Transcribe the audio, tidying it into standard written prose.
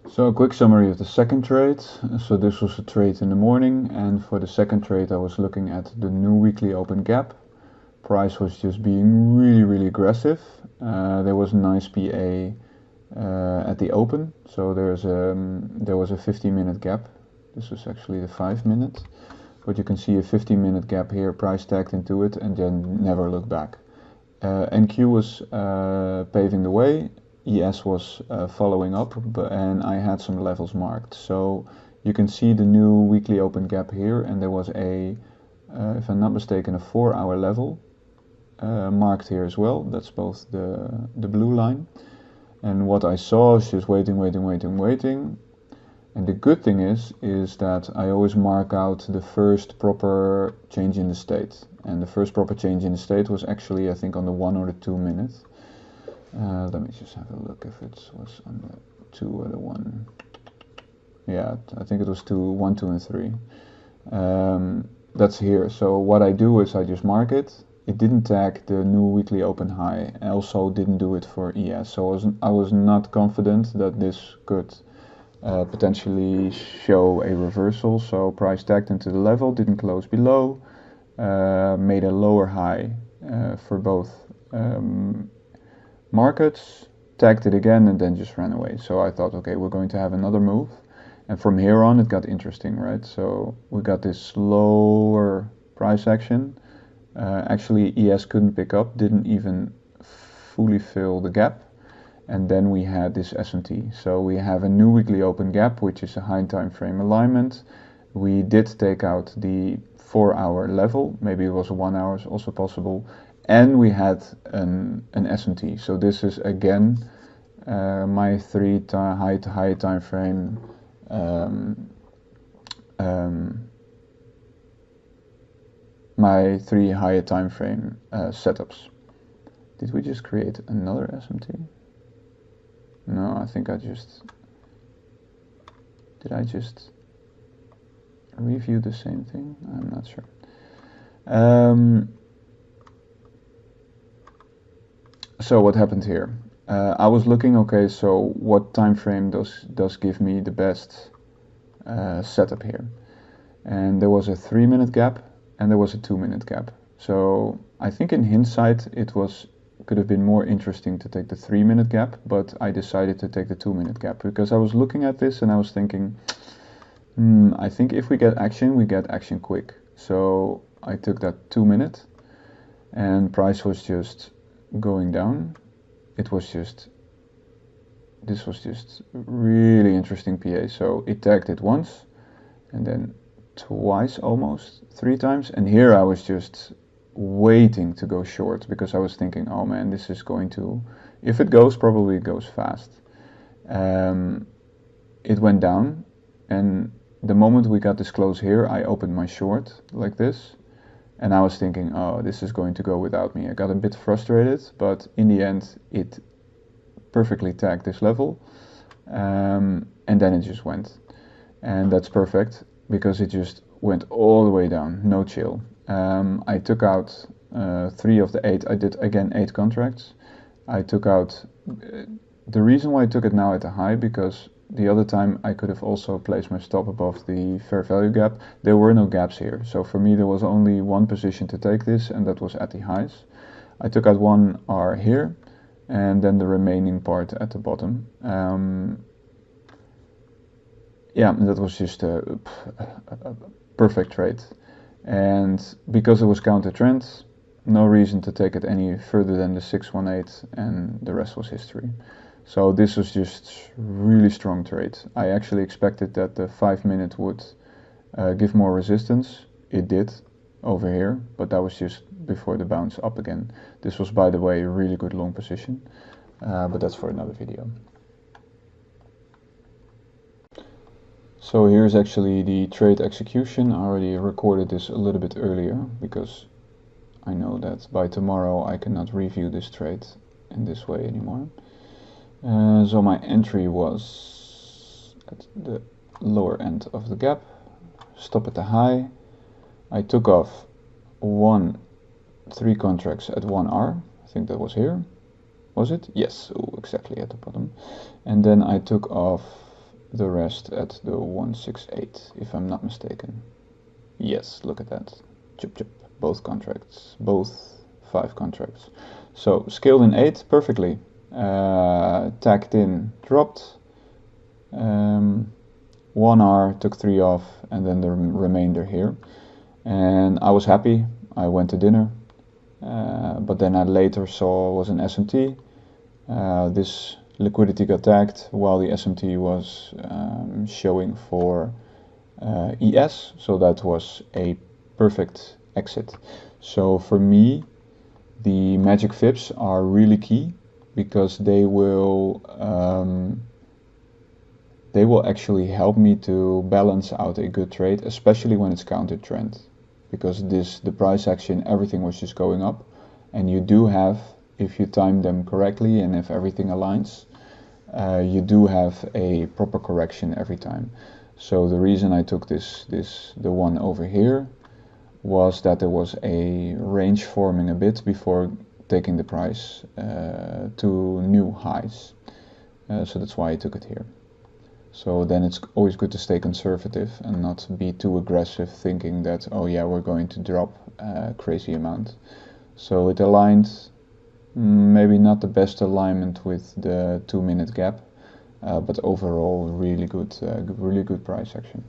So a quick summary of the second trade. So this was a trade in the morning, and for the second trade I was looking at the new weekly open gap. Price was just being really aggressive. There was a nice PA at the open, so there was a 15-minute gap. This was actually the 5-minute, but you can see a 15-minute gap here, price tagged into it and then never looked back. NQ was paving the way, ES was following up, and I had some levels marked. So you can see the new weekly open gap here, and there was a, if I'm not mistaken, a 4-hour level marked here as well. That's both the blue line. And what I saw is just waiting. And the good thing is that I always mark out the first proper change in the state. And the first proper change in the state was actually, I think, on the 1 or the 2 minute. Let me just have a look if it was on the 2 or the 1. Yeah, I think it was 1, 2, and 3. That's here. So what I do is I just mark it. It didn't tag the new weekly open high. I also didn't do it for ES. So I was not confident that this could potentially show a reversal. So price tagged into the level, didn't close below, made a lower high for both markets, tagged it again, and then just ran away. So I thought, okay, we're going to have another move. And from here on it got interesting, right? So we got this slower price action. Actually ES couldn't pick up, didn't even fully fill the gap. And then we had this S&T. So we have a new weekly open gap, which is a high time frame alignment. We did take out the 4-hour level, maybe it was a 1 hour, also possible. And we had an S&T. So this is again my high time frame my 3 higher time frame setups. Did we just create another S&T? No, I think did I just review the same thing? I'm not sure. So what happened here? I was looking, okay, so what time frame does give me the best setup here? And there was a 3-minute gap and there was a 2-minute gap. So I think in hindsight it could have been more interesting to take the 3-minute gap, but I decided to take the 2-minute gap because I was looking at this and I was thinking, I think if we get action quick. So I took that 2-minute and price was just going down. This was just really interesting PA. So it tagged it once and then twice, almost 3 times, and here I was just waiting to go short because I was thinking, oh man, this is going to, if it goes, probably it goes fast. It went down, and the moment we got this close here, I opened my short like this, and I was thinking, oh, this is going to go without me. I got a bit frustrated, but in the end it perfectly tagged this level, and then it just went, and that's perfect because it just went all the way down, no chill. I took out 3 of the 8. I did again 8 contracts. I took out, the reason why I took it now at the high, because the other time I could have also placed my stop above the fair value gap. There were no gaps here, so for me there was only one position to take this, and that was at the highs. I took out 1 R here and then the remaining part at the bottom. Yeah, that was just a perfect trade. And because it was counter trend, no reason to take it any further than the 618, and the rest was history. So this was just really strong trade. I actually expected that the 5-minute would give more resistance. It did over here, but that was just before the bounce up again. This was, by the way, a really good long position, but that's for another video. So here's actually the trade execution. I already recorded this a little bit earlier because I know that by tomorrow I cannot review this trade in this way anymore. So my entry was at the lower end of the gap, stop at the high. I took off 3 contracts at 1 R. I think that was here. Was it? Yes, exactly at the bottom. And then I took off the rest at the 168, if I'm not mistaken. Yes, look at that. Chip chip, both contracts, both 5 contracts. So scaled in 8 perfectly. Tagged in, dropped. 1 R, took 3 off, and then the remainder here. And I was happy. I went to dinner. But then I later saw was an SMT. This liquidity got tagged while the SMT was showing for ES, so that was a perfect exit. So for me, the magic fibs are really key because they will actually help me to balance out a good trade, especially when it's counter trend, because the price action, everything was just going up, and you do have, if you time them correctly and if everything aligns, you do have a proper correction every time. So the reason I took the one over here was that there was a range forming a bit before taking the price to new highs. So that's why I took it here. So then it's always good to stay conservative and not be too aggressive thinking that, oh yeah, we're going to drop a crazy amount. So it aligned, maybe not the best alignment with the 2-minute gap, but overall really good price action.